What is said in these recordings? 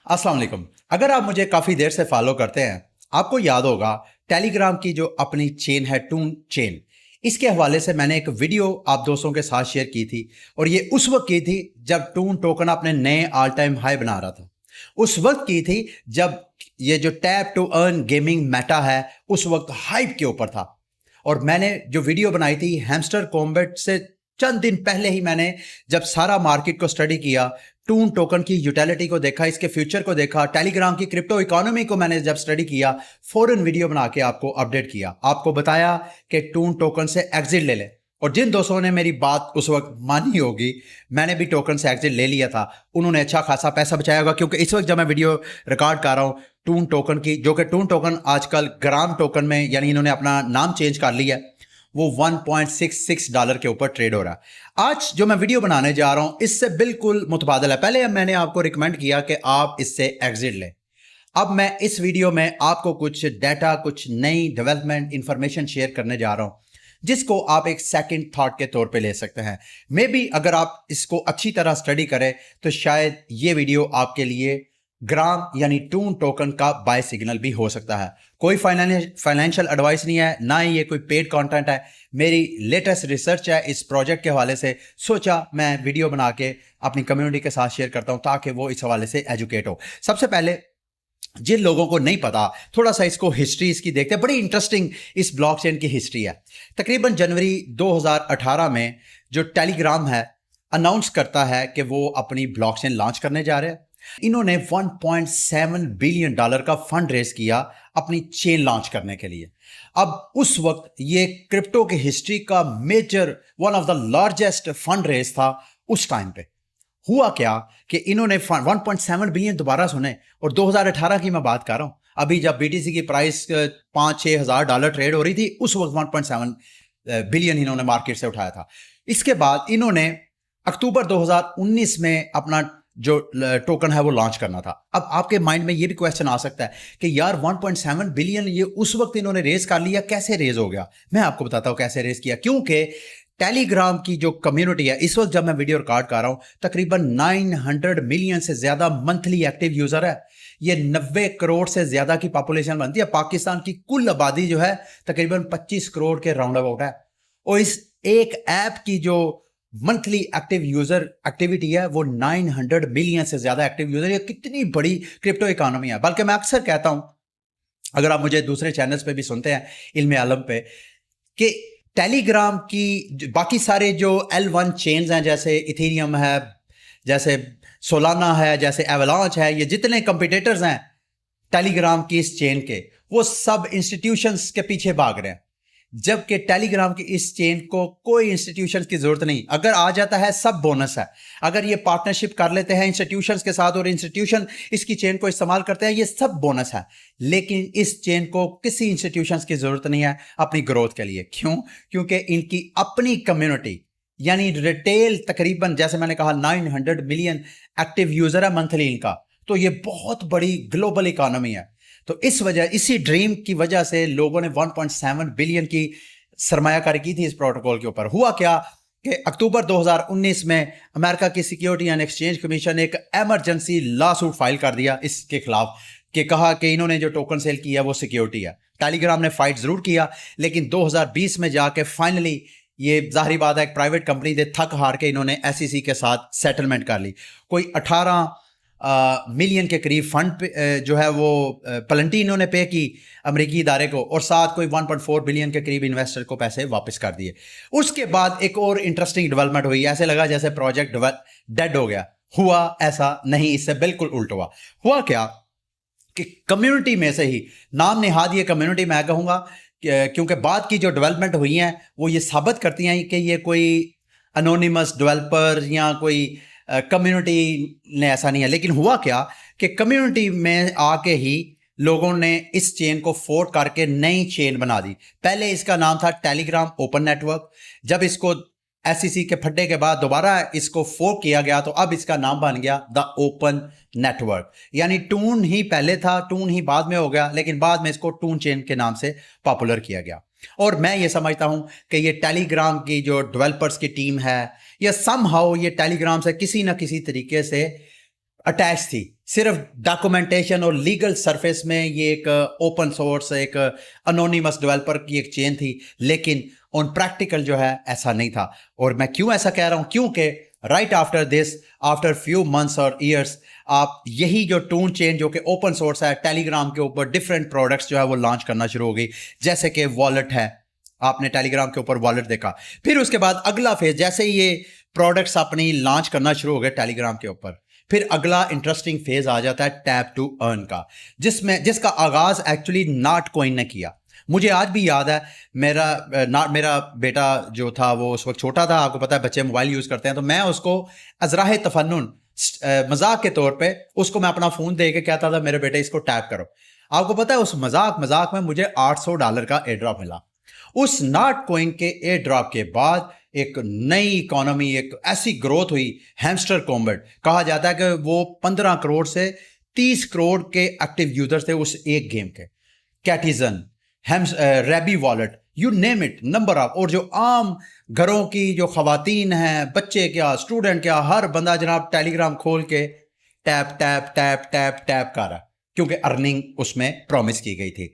अस्सलाम वालेकुम। अगर आप मुझे काफ़ी देर से फॉलो करते हैं, आपको याद होगा टेलीग्राम की जो अपनी चेन है टून चेन, इसके हवाले से मैंने एक वीडियो आप दोस्तों के साथ शेयर की थी और ये उस वक्त की थी जब टून टोकन अपने नए ऑल टाइम हाई बना रहा था। उस वक्त की थी जब ये जो tap to earn gaming meta है उस वक्त हाइप के ऊपर था। और मैंने जो वीडियो बनाई थी हैमस्टर कॉम्बैट से चंद दिन पहले ही मैंने जब सारा मार्केट को स्टडी किया, टून टोकन की यूटिलिटी को देखा, इसके फ्यूचर को देखा, टेलीग्राम की क्रिप्टो इकोनॉमी को मैंने जब स्टडी किया, फौरन वीडियो बना के आपको अपडेट किया, आपको बताया कि टून टोकन से एग्जिट ले ले। और जिन दोस्तों ने मेरी बात उस वक्त मानी होगी, मैंने भी टोकन से एग्जिट ले लिया था, उन्होंने अच्छा खासा पैसा बचाया होगा। क्योंकि इस वक्त जब मैं वीडियो रिकॉर्ड कर रहा हूँ टून टोकन की, जो कि टून टोकन आजकल ग्राम टोकन में, यानी इन्होंने अपना नाम चेंज कर लिया है, वो $1.66 के ऊपर ट्रेड हो रहा है। आज जो मैं वीडियो बनाने जा रहा हूं इससे बिल्कुल मुतबादल है। पहले मैंने आपको रिकमेंड किया कि आप इससे एग्जिट लें। अब मैं इस वीडियो में आपको कुछ डाटा, कुछ नई डेवलपमेंट इंफॉर्मेशन शेयर करने जा रहा हूं जिसको आप एक सेकंड थॉट के तौर पे ले सकते हैं। मे बी अगर आप इसको अच्छी तरह स्टडी करें तो शायद ये वीडियो आपके लिए ग्राम यानी टून टोकन का बाय सिग्नल भी हो सकता है। कोई फाइनेंशियल एडवाइस नहीं है, ना ही ये कोई पेड कंटेंट है। मेरी लेटेस्ट रिसर्च है इस प्रोजेक्ट के हवाले से, सोचा मैं वीडियो बना के अपनी कम्युनिटी के साथ शेयर करता हूं ताकि वो इस हवाले से एजुकेट हो। सबसे पहले जिन लोगों को नहीं पता, थोड़ा सा इसको हिस्ट्री इसकी देखते हैं। बड़ी इंटरेस्टिंग इस ब्लॉकचेन की हिस्ट्री है। तकरीबन जनवरी 2018 में जो टेलीग्राम है अनाउंस करता है कि वो अपनी ब्लॉकचेन लॉन्च करने जा रहे हैं। इन्होंने $1.7 बिलियन का फंड रेज किया अपनी चेन लॉन्च करने के लिए। अब उस वक्त ये क्रिप्टो की हिस्ट्री का major, one of the largest fund raise था उस टाइम पे। हुआ क्या कि इन्होंने 1.7 बिलियन, दोबारा सुने, और 2018 की मैं बात कर रहा हूं, अभी जब बीटीसी की प्राइस $5-6 हज़ार ट्रेड हो रही थी, उस वक्त 1.7 बिलियन इन्होंने मार्केट से उठाया था। इसके बाद इन्होंने अक्टूबर 2019 में अपना जो टोकन है वो लॉन्च करना था। अब आपके माइंड में ये भी क्वेश्चन आ सकता है कि यार 1.7 बिलियन ये उस वक्त इन्होंने रेज कर लिया, कैसे रेज हो गया? मैं आपको बताता हूं कैसे रेज किया। क्योंकि टेलीग्राम की जो कम्युनिटी है, इस वक्त जब मैं वीडियो रिकॉर्ड कर रहा हूं, तकरीबन 900 मिलियन से ज्यादा मंथली एक्टिव यूजर है। ये 90 करोड़ से ज्यादा की पॉपुलेशन बनती है। पाकिस्तान की कुल आबादी जो है तकरीबन 25 करोड़ के राउंड अबाउट है। और इस एक ऐप की जो मंथली एक्टिव यूजर एक्टिविटी है वो 900 मिलियन से ज्यादा एक्टिव यूजर। ये कितनी बड़ी क्रिप्टो इकोनॉमी है। बल्कि मैं अक्सर कहता हूं, अगर आप मुझे दूसरे चैनल्स पे भी सुनते हैं इल्म आलम पे, कि टेलीग्राम की बाकी सारे जो L1 चेन्स हैं, जैसे इथेरियम है, जैसे सोलाना है, जैसे एवलांच है, ये जितने कंपिटिटर्स हैं टेलीग्राम की इस चेन के, वो सब इंस्टीट्यूशंस के पीछे भाग रहे हैं। जबकि टेलीग्राम की इस चेन को कोई इंस्टीट्यूशंस की जरूरत नहीं। अगर आ जाता है सब बोनस है। अगर ये पार्टनरशिप कर लेते हैं इंस्टीट्यूशंस के साथ और इंस्टीट्यूशन इसकी चेन को इस्तेमाल करते हैं, ये सब बोनस है। लेकिन इस चेन को किसी इंस्टीट्यूशंस की जरूरत नहीं है अपनी ग्रोथ के लिए। क्यों? क्योंकि इनकी अपनी कम्युनिटी यानी रिटेल, तकरीबन जैसे मैंने कहा 900 मिलियन एक्टिव यूजर है मंथली इनका। तो ये बहुत बड़ी ग्लोबल इकोनॉमी है। तो इस वजह, इसी ड्रीम की वजह से लोगों ने 1.7 बिलियन की सरमायाकारी की थी इस प्रोटोकॉल के ऊपर। हुआ क्या कि अक्टूबर 2019 में अमेरिका की सिक्योरिटी एंड एक्सचेंज कमीशन ने एक इमरजेंसी लॉ सूट फाइल कर दिया इसके खिलाफ, कि कहा कि इन्होंने जो टोकन सेल किया वो सिक्योरिटी है। टेलीग्राम ने फाइट जरूर किया, लेकिन 2020 में जाके फाइनली, ये जाहिर बात है एक प्राइवेट कंपनी थे, थक हार के इन्होंने SEC के साथ सेटलमेंट कर ली। कोई 18 मिलियन के करीब फंड जो है वो पेनल्टी इन्होंने पे की अमेरिकी इदारे को, और साथ कोई 1.4 बिलियन के करीब इन्वेस्टर को पैसे वापस कर दिए। उसके बाद एक और इंटरेस्टिंग डेवलपमेंट हुई। ऐसे लगा जैसे प्रोजेक्ट डेड हो गया। हुआ ऐसा नहीं, इससे बिल्कुल उल्टा हुआ। हुआ क्या कि कम्युनिटी में से ही, नाम नेहाद ये कम्युनिटी मैं कहूँगा, क्योंकि बाद की जो डेवलपमेंट हुई हैं वो ये साबित करती हैं कि ये कोई अनोनिमस डेवलपर या कोई कम्युनिटी ने ऐसा नहीं है। लेकिन हुआ क्या कि कम्युनिटी में आके ही लोगों ने इस चेन को फोर्क करके नई चेन बना दी। पहले इसका नाम था टेलीग्राम ओपन नेटवर्क। जब इसको SEC के फड्डे के बाद दोबारा इसको फोर्क किया गया तो अब इसका नाम बन गया द ओपन नेटवर्क। यानी टून ही पहले था, टून ही बाद में हो गया, लेकिन बाद में इसको टून चेन के नाम से पॉपुलर किया गया। और मैं ये समझता हूं कि ये टेलीग्राम की जो डेवलपर्स की टीम है, या समहाउ ये टेलीग्राम से किसी ना किसी तरीके से اٹیچ تھی. صرف ڈاکومنٹیشن اور لیگل سرفیس میں یہ ایک اوپن سورس ایک انونیمس ڈیولپر کی ایک چین تھی, لیکن آن پریکٹیکل جو ہے ایسا نہیں تھا. اور میں کیوں ایسا کہہ رہا ہوں, کیونکہ right after this, after few months اور ایئرس, آپ یہی جو ٹون چین جو کہ اوپن سورس ہے, ٹیلی گرام کے اوپر ڈفرینٹ پروڈکٹس جو ہے وہ لانچ کرنا شروع ہو گئی, جیسے کہ والیٹ ہے, آپ نے ٹیلی گرام کے اوپر والیٹ دیکھا. پھر اس کے بعد اگلا فیز, جیسے یہ پروڈکٹس اپنی لانچ کرنا شروع ہو گئے ٹیلی گرام کے اوپر, پھر اگلا انٹرسٹنگ فیز آ جاتا ہے ٹیپ ٹو ارن کا, جس کا آغاز ایکچولی ناٹ کوئن نے کیا. مجھے آج بھی یاد ہے, میرا بیٹا جو تھا وہ اس وقت چھوٹا تھا, آپ کو پتا ہے بچے موبائل یوز کرتے ہیں, تو میں اس کو ازراہ تفنن مذاق کے طور پہ اس کو میں اپنا فون دے کے کہتا تھا میرے بیٹے اس کو ٹیپ کرو. آپ کو پتا ہے اس مذاق میں مجھے $800 کا ایئر ڈراپ ملا. اس ناٹ کوئن کے ایئر ڈراپ کے بعد ایک نئی اکانومی, ایک ایسی گروتھ ہوئی. ہیمسٹر کومبٹ کہا جاتا ہے کہ وہ 15 کروڑ سے 30 کروڑ کے ایکٹیو یوزر تھے اس ایک گیم کے. کیٹیزن, ریبی wallet, you name it, number of. اور جو عام گھروں کی جو خواتین ہیں, بچے کیا, اسٹوڈنٹ کیا, ہر بندہ جناب ٹیلی گرام کھول کے tap tap tap tap tap کر رہا, کیونکہ ارننگ اس میں پرومس کی گئی تھی.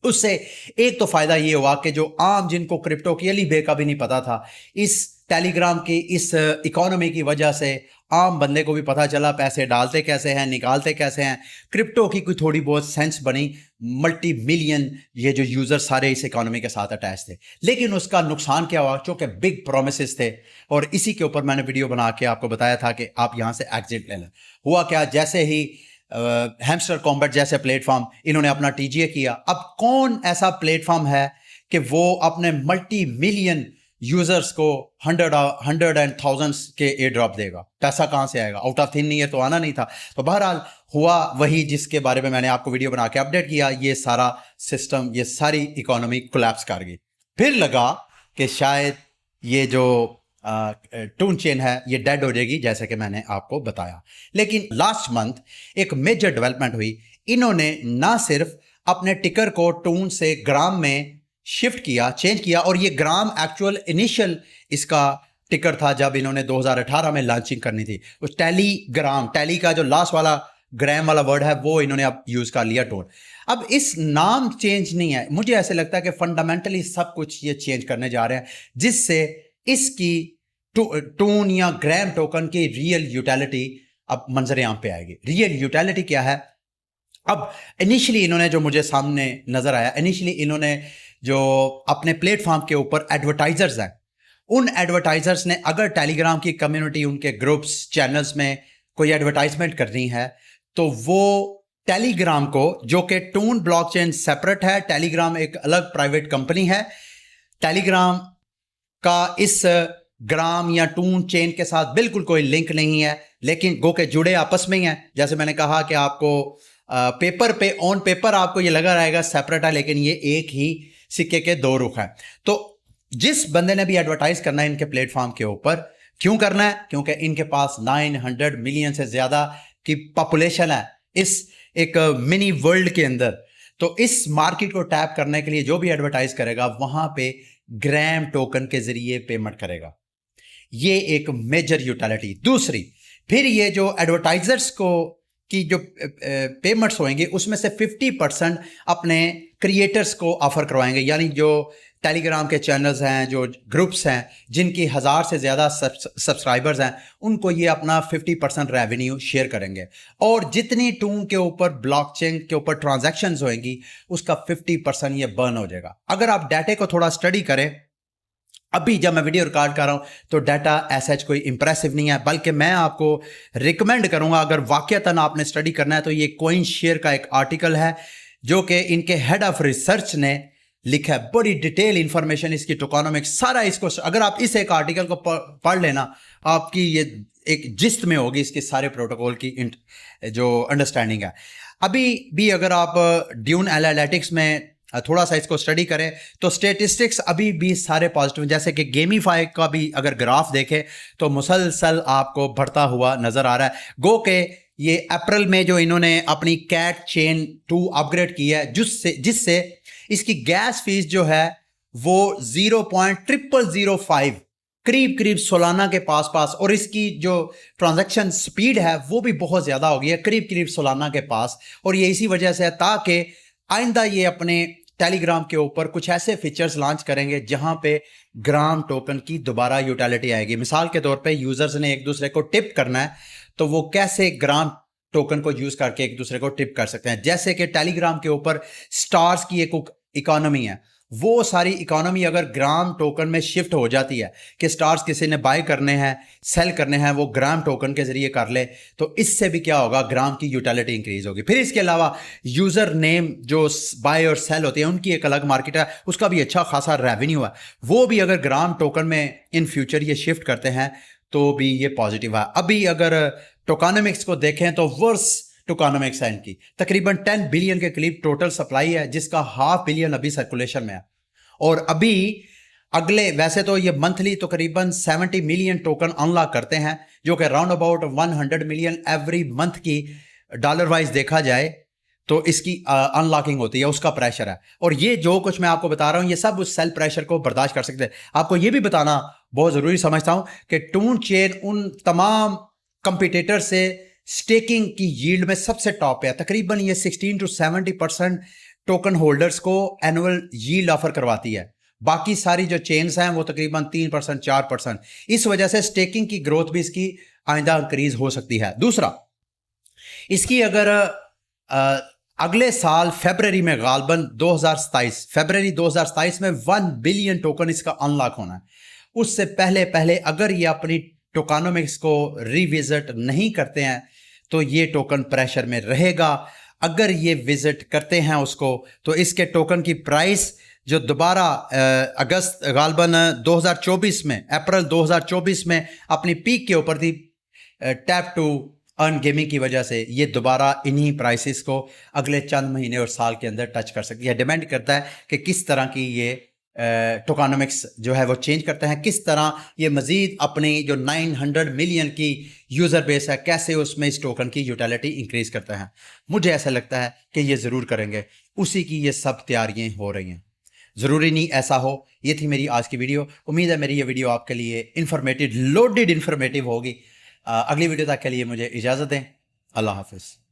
اس سے ایک تو فائدہ یہ ہوا کہ جو عام جن کو کرپٹو کی علی بے کا بھی نہیں پتا تھا, اس ٹیلی گرام کی اس اکانومی کی وجہ سے عام بندے کو بھی پتا چلا پیسے ڈالتے کیسے ہیں, نکالتے کیسے ہیں. کرپٹو کی کوئی تھوڑی بہت سینس بنی. ملٹی ملین یہ جو یوزر سارے اس اکانومی کے ساتھ اٹیچ تھے. لیکن اس کا نقصان کیا ہوا, چونکہ بگ پرومسز تھے, اور اسی کے اوپر میں نے ویڈیو بنا کے آپ کو بتایا تھا کہ آپ یہاں سے ایگزٹ لے لیں. ہوا کیا, جیسے ہی ہیمسٹر کومبٹ جیسے پلیٹ فارم انہوں نے اپنا ٹی جی اے کیا. اب کون ایسا پلیٹ فارم ہے کہ وہ اپنے ملٹی ملین یوزرز کو ہنڈریڈ اینڈ تھاؤزنڈس کے ایئر ڈراپ دے گا؟ پیسہ کہاں سے آئے گا؟ آؤٹ آف تھن نہیں ہے تو آنا نہیں تھا. تو بہرحال ہوا وہی جس کے بارے میں میں نے آپ کو ویڈیو بنا کے اپڈیٹ کیا. یہ سارا سسٹم, یہ ساری اکانومی کولیپس کر گئی. پھر لگا کہ شاید یہ جو ٹون چین ہے یہ ڈیڈ ہو جائے گی, جیسے کہ میں نے آپ کو بتایا. لیکن لاسٹ منتھ ایک میجر ڈیولپمنٹ ہوئی. انہوں نے نہ صرف اپنے ٹکر کو ٹون سے گرام میں شفٹ کیا, چینج کیا, اور یہ گرام ایکچوئل انیشل اس کا ٹکر تھا جب انہوں نے 2018 میں لانچنگ کرنی تھی. اس ٹیلی گرام, ٹیلی کا جو لاسٹ والا گرام والا ورڈ ہے وہ انہوں نے اب یوز کر لیا ٹون. اب اس نام چینج نہیں ہے, مجھے ایسے لگتا ہے کہ فنڈامنٹلی سب کچھ یہ چینج کرنے جا رہے ہیں, جس سے اس کی ٹون یا گرام ٹوکن کی ریئل یوٹیلٹی اب منظر عام پہ آئے گی. ریئل یوٹیلٹی کیا ہے؟ اب انیشلی انہوں نے جو مجھے سامنے نظر آیا, انیشلی انہوں نے جو اپنے پلیٹ فارم کے اوپر ایڈورٹائزرز ہیں, ان ایڈورٹائزرز نے اگر ٹیلی گرام کی کمیونٹی, ان کے گروپس, چینلز میں کوئی ایڈورٹائزمنٹ کرنی ہے تو وہ ٹیلی گرام کو, جو کہ ٹون بلاک چین سیپریٹ ہے, ٹیلی گرام ایک الگ پرائیویٹ کمپنی ہے, ٹیلی گرام کا اس گرام یا ٹون چین کے ساتھ بالکل کوئی لنک نہیں ہے, لیکن گو کہ جڑے آپس میں ہی ہیں. جیسے میں نے کہا کہ آپ کو پیپر پہ آن پیپر آپ کو یہ لگا رہے گا سیپریٹ ہے, لیکن یہ ایک ہی سکے کے دو رخ ہیں. تو جس بندے نے بھی ایڈورٹائز کرنا ہے ان کے پلیٹ فارم کے اوپر, کیوں کرنا ہے؟ کیونکہ ان کے پاس 900 ملین سے زیادہ کی پاپولیشن ہے اس ایک منی ورلڈ کے اندر. تو اس مارکیٹ کو ٹیپ کرنے کے لیے جو بھی ایڈورٹائز کرے گا وہاں پہ گرام ٹوکن کے ذریعے پیمنٹ کرے گا. یہ ایک میجر یوٹیلٹی. دوسری, پھر یہ جو ایڈورٹائزرز کو کی جو پیمنٹس ہوئیں گے اس میں سے 50% اپنے کریٹرز کو آفر کروائیں گے. یعنی جو ٹیلی گرام کے چینلز ہیں, جو گروپس ہیں جن کی 1000 سے زیادہ سبسکرائبرز ہیں, ان کو یہ اپنا 50% ریونیو شیئر کریں گے. اور جتنی ٹون کے اوپر بلاک چین کے اوپر ٹرانزیکشنز ہوئیں گی اس کا 50% یہ برن ہو جائے گا. اگر آپ ڈیٹے کو تھوڑا اسٹڈی کریں, ابھی جب میں ویڈیو ریکارڈ کر رہا ہوں تو ڈیٹا ایسا کوئی امپریسو نہیں ہے, بلکہ میں آپ کو ریکمینڈ کروں گا اگر واقعتاً آپ نے اسٹڈی کرنا ہے تو یہ کوئن شیئر کا ایک آرٹیکل ہے جو کہ ان کے ہیڈ آف ریسرچ نے لکھا ہے. بڑی ڈیٹیل انفارمیشن اس کی ٹوکانومکس سارا اس کو, اگر آپ اس ایک آرٹیکل کو پڑھ لینا آپ کی یہ ایک جست میں ہوگی اس کے سارے پروٹوکول کی جو انڈرسٹینڈنگ ہے. ابھی بھی اگر آپ ڈیون اینالیٹکس میں تھوڑا سا اس کو اسٹڈی کریں تو اسٹیٹسٹکس ابھی بھی سارے پازیٹیو, جیسے کہ گیمیفائی کا بھی اگر گراف دیکھیں تو مسلسل آپ کو بڑھتا ہوا نظر آ رہا ہے. گو کہ یہ اپریل میں جو انہوں نے اپنی کیٹ چین 2 اپ گریڈ کی ہے, جس سے اس کی گیس فیس جو ہے وہ 0.0005 करीब सालाना के पास और इसकी जो ट्रांजैक्शन स्पीड है वो भी बहुत ज़्यादा हो गई है, करीब सालाना के पास। और ये इसी वजह से है ताकि आइंदा ये अपने टेलीग्राम के ऊपर कुछ ऐसे फीचर्स लॉन्च करेंगे जहां पे ग्राम टोकन की दोबारा यूटिलिटी आएगी। मिसाल के तौर पे यूजर्स ने एक दूसरे को टिप करना है तो वो कैसे ग्राम टोकन को यूज करके एक दूसरे को टिप कर सकते हैं। जैसे कि टेलीग्राम के ऊपर स्टार्स की एक इकोनॉमी है, वो सारी इकोनॉमी अगर ग्राम टोकन में शिफ्ट हो जाती है कि स्टार्स किसी ने बाय करने हैं, सेल करने हैं, वो ग्राम टोकन के जरिए कर ले, तो इससे भी क्या होगा, ग्राम की यूटिलिटी इंक्रीज होगी। फिर इसके अलावा यूजर नेम जो बाय और सेल होती है उनकी एक अलग मार्केट है, उसका भी अच्छा खासा रेवेन्यू है, वो भी अगर ग्राम टोकन में इन फ्यूचर ये शिफ्ट करते हैं तो भी ये पॉजिटिव है। अभी अगर टोकनोमिक्स को देखें तो वर्स टोकनोमिक्स है इनकी, तकरीबन 10 बिलियन के करीब टोटल सप्लाई है, जिसका 500 बिलियन अभी सर्कुलेशन में है। और अभी अगले, वैसे तो ये मंथली तो करीबन 70 मिलियन टोकन अनलॉक करते हैं, जो कि round about 100 million every month की डॉलर वाइज देखा जाए तो इसकी अनलॉकिंग होती है, उसका प्रेशर है। और ये जो कुछ मैं आपको बता रहा हूँ ये सब उस सेल प्रेशर को बर्दाश्त कर सकते हैं। आपको ये भी बताना बहुत ज़रूरी समझता हूँ कि टून चेन उन तमाम कंपिटिटर से स्टेकिंग की यील्ड में सबसे टॉप है। तकरीबन ये 16 to 70% टोकन होल्डर्स को एनुअल यील्ड ऑफर करवाती है। बाकी सारी जो चेन्स हैं वो तकरीबन 3% 4%। इस वजह से स्टेकिंग की ग्रोथ भी इसकी आइंदा इंक्रीज हो सकती है। दूसरा, इसकी अगर अगले साल फरवरी में गालबन 2027 में 1 बिलियन टोकन इसका अनलॉक होना है। उससे पहले अगर ये अपनी टोकनोमिक्स को रिविजिट नहीं करते हैं तो ये टोकन प्रेशर में रहेगा। अगर ये विजिट करते हैं उसको तो इसके टोकन की प्राइस जो दोबारा अगस्त गालबन 2024 में, अप्रैल 2024 में अपनी पीक के ऊपर थी, टैप टू अर्न गेमिंग की वजह से ये दोबारा इन्हीं प्राइसेस को अगले चंद महीने और साल के अंदर टच कर सकती है। डिपेंड करता है कि किस तरह की ये टोकनोमिक्स जो है वो चेंज करते हैं, किस तरह ये मज़ीद अपनी जो 900 मिलियन की यूज़र बेस है कैसे उसमें इस टोकन की यूटिलिटी इंक्रीज़ करते हैं। मुझे ऐसा लगता है कि ये ज़रूर करेंगे, उसी की ये सब तैयारियां हो रही हैं। ज़रूरी नहीं ऐसा हो। ये थी मेरी आज की वीडियो। उम्मीद है मेरी ये वीडियो आपके लिए इन्फॉर्मेटिव, लोडेड इन्फॉर्मेटिव होगी। अगली वीडियो तक के लिए मुझे इजाज़त दें। अल्लाह हाफिज़।